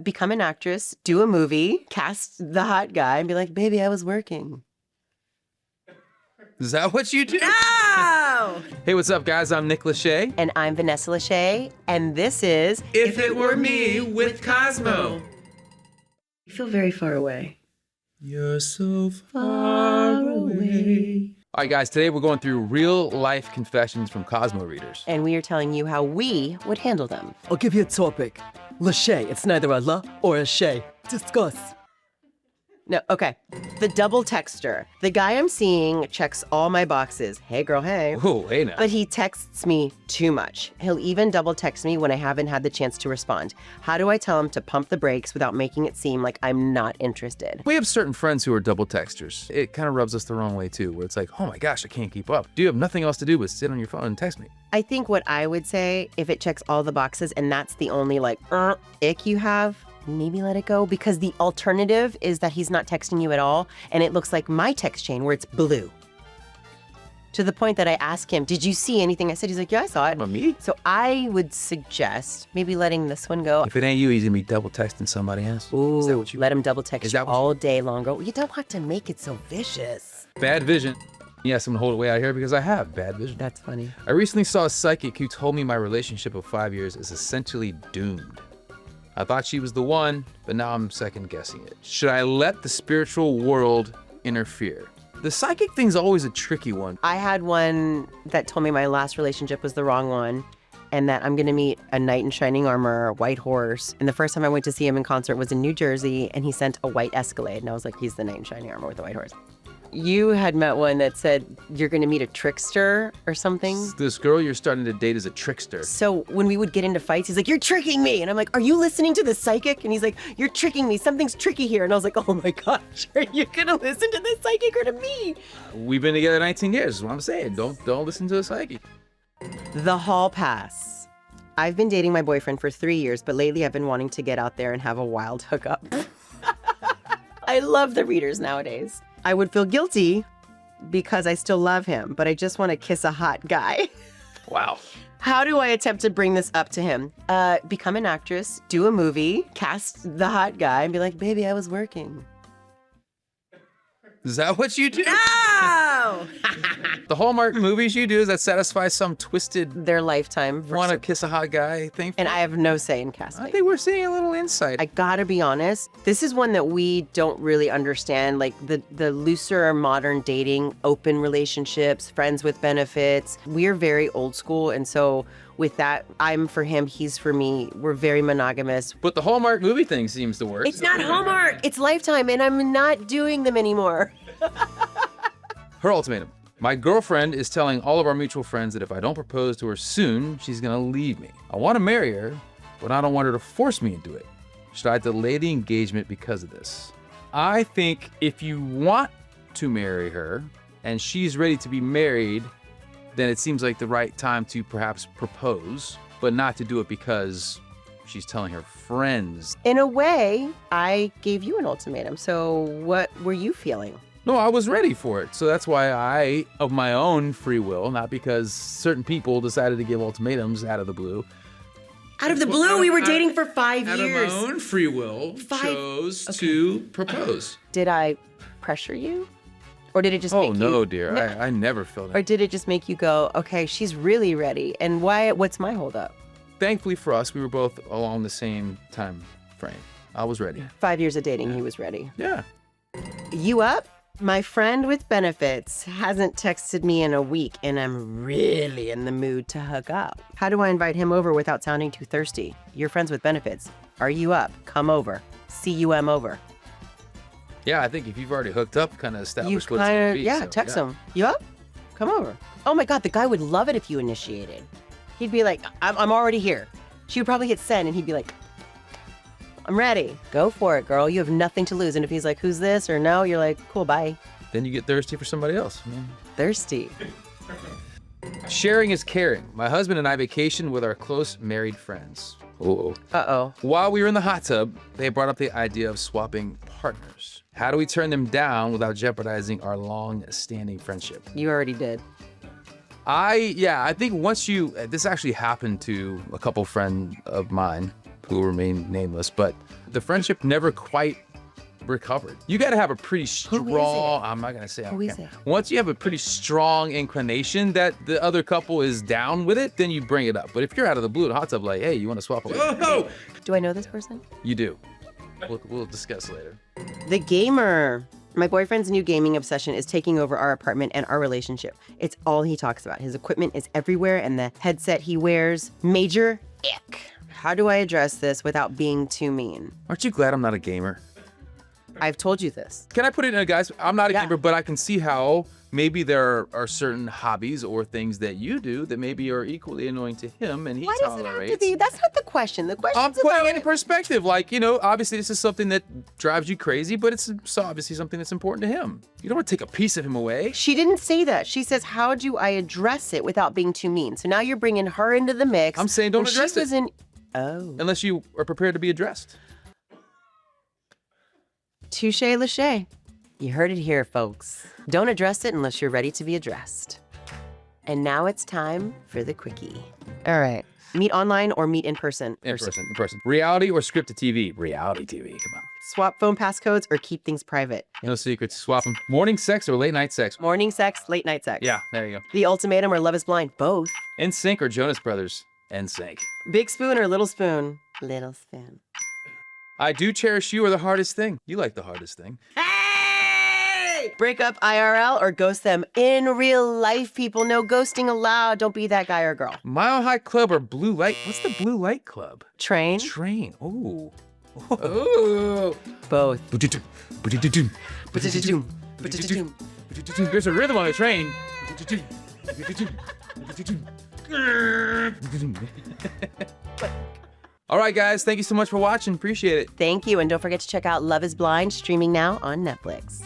become an actress, do a movie, cast the hot guy, and be like, baby, I was working. Is that what you do? No! Hey, what's up, guys? I'm Nick Lachey. And I'm Vanessa Lachey, and this is If It Were Me with Cosmo. You feel very far away. You're so far away. All right, guys, today we're going through real-life confessions from Cosmo readers. And we are telling you how we would handle them. I'll give you a topic. Lachey, it's neither a la or a shay. Discuss. No, okay. The double texter. The guy I'm seeing checks all my boxes. Hey, girl, hey. Oh, hey now. But he texts me too much. He'll even double text me when I haven't had the chance to respond. How do I tell him to pump the brakes without making it seem like I'm not interested? We have certain friends who are double texters. It kind of rubs us the wrong way, too, where it's like, oh my gosh, I can't keep up. Do you have nothing else to do but sit on your phone and text me? I think what I would say, if it checks all the boxes and that's the only ick you have, maybe let it go, because the alternative is that he's not texting you at all and it looks like my text chain where it's blue. To the point that I ask him, did you see anything I said? He's like, yeah, I saw it. Me? So I would suggest maybe letting this one go. If it ain't you, he's gonna be double texting somebody else. Ooh, Is that what you let him double text Is you that what all day long. Go, you don't want to make it so vicious. Bad vision. Yes, I'm gonna hold it way out here because I have bad vision. That's funny. I recently saw a psychic who told me my relationship of 5 years is essentially doomed. I thought she was the one, but now I'm second guessing it. Should I let the spiritual world interfere? The psychic thing's always a tricky one. I had one that told me my last relationship was the wrong one and that I'm gonna meet a knight in shining armor, white horse. And the first time I went to see him in concert was in New Jersey and he sent a white Escalade. And I was like, he's the knight in shining armor with the white horse. You had met one that said you're gonna meet a trickster or something. This girl you're starting to date is a trickster. So when we would get into fights, he's like, you're tricking me. And I'm like, are you listening to the psychic? And he's like, you're tricking me. Something's tricky here. And I was like, oh my gosh, are you gonna listen to the psychic or to me? We've been together 19 years, is what I'm saying. Don't listen to the psychic. The hall pass. I've been dating my boyfriend for 3 years, but lately I've been wanting to get out there and have a wild hookup. I love the readers nowadays. I would feel guilty because I still love him, but I just want to kiss a hot guy. Wow. How do I attempt to bring this up to him? Become an actress, do a movie, cast the hot guy, and be like, baby, I was working. Is that what you do? No! The Hallmark movies you do, does that satisfy some twisted Their lifetime. want to kiss a hot guy thing? And I have no say in I casting. think we're seeing a little insight. I gotta be honest, this is one that we don't really understand, like the looser modern dating, open relationships, friends with benefits. We're very old school, and so with that, I'm for him, he's for me. We're very monogamous. But the Hallmark movie thing seems to work. It's not Hallmark, it's Lifetime, and I'm not doing them anymore. Her ultimatum. My girlfriend is telling all of our mutual friends that if I don't propose to her soon, she's gonna leave me. I wanna marry her, but I don't want her to force me into it. Should I delay the engagement because of this? I think if you want to marry her and she's ready to be married, then it seems like the right time to perhaps propose, but not to do it because she's telling her friends. In a way, I gave you an ultimatum, so what were you feeling? No, I was ready for it. So that's why I, of my own free will, not because certain people decided to give ultimatums out of the blue. Out of the blue, we were dating for 5 Out years. of my own free will, chose to propose. Did I pressure you? Or did it just make you... Oh, no, dear. I never felt Or it. did it just make you go, okay, she's really ready, and what's my holdup? Thankfully for us, we were both along the same time frame. I was ready. 5 years of dating, he was ready. Yeah. You up? My friend with benefits hasn't texted me in a week, and I'm really in the mood to hook up. How do I invite him over without sounding too thirsty? You're friends with benefits. Are you up? Come over. CUM over. Yeah, I think if you've already hooked up, kind of You established what it's going to be. text him. You up? Come over. Oh my God, the guy would love it if you initiated. He'd be like, I'm already here. She would probably hit send, and he'd be like, I'm ready. Go for it, girl. You have nothing to lose. And if he's like, who's this? Or no, you're like, cool, bye. Then you get thirsty for somebody else. Thirsty. Sharing is caring. My husband and I vacation with our close married friends. Uh-oh. Uh-oh. While we were in the hot tub, they brought up the idea of swapping partners. How do we turn them down without jeopardizing our long-standing friendship? You already did. I think once this actually happened to a couple friend of mine who will remain nameless, but the friendship never quite recovered. You got to have a pretty strong, I'm not going to say Who is it? Once you have a pretty strong inclination that the other couple is down with it, then you bring it up. But if you're out of the blue in a hot tub like, hey, you want to swap away? Oh! Do I know this person? You do. We'll discuss later. The gamer. My boyfriend's new gaming obsession is taking over our apartment and our relationship. It's all he talks about. His equipment is everywhere and the headset he wears, major ick. How do I address this without being too mean? Aren't you glad I'm not a gamer? I've told you this. Can I put it in, guys? I'm not a Yeah. gamer, but I can see how maybe there are certain hobbies or things that you do that maybe are equally annoying to him, and he Why does it have tolerates. to be? That's not the question. The question I'm is putting about it in perspective. Like, you know, obviously this is something that drives you crazy, but it's so obviously something that's important to him. You don't want to take a piece of him away. She didn't say that. She says, how do I address it without being too mean? So now you're bringing her into the mix. I'm saying don't when address she it. was in... Oh. Unless you are prepared to be addressed. Touche Lachey. You heard it here, folks. Don't address it unless you're ready to be addressed. And now it's time for the quickie. All right. Meet online or meet in person? In person. Reality or scripted TV? Reality TV, come on. Swap phone passcodes or keep things private? No secrets, swap them. Morning sex or late night sex? Morning sex, late night sex? Yeah, there you go. The Ultimatum or Love is Blind? Both. NSYNC or Jonas Brothers? NSYNC. Big spoon or little spoon? Little spoon. I do cherish you or the hardest thing? You like the hardest thing. Hey! Break up IRL or ghost them in real life, people. No ghosting allowed. Don't be that guy or girl. Mile High Club or Blue Light? What's the Blue Light Club? Train? Train. Ooh. Ooh. Both. There's a rhythm on the train. All right, guys. Thank you so much for watching. Appreciate it. Thank you. And don't forget to check out Love is Blind, streaming now on Netflix.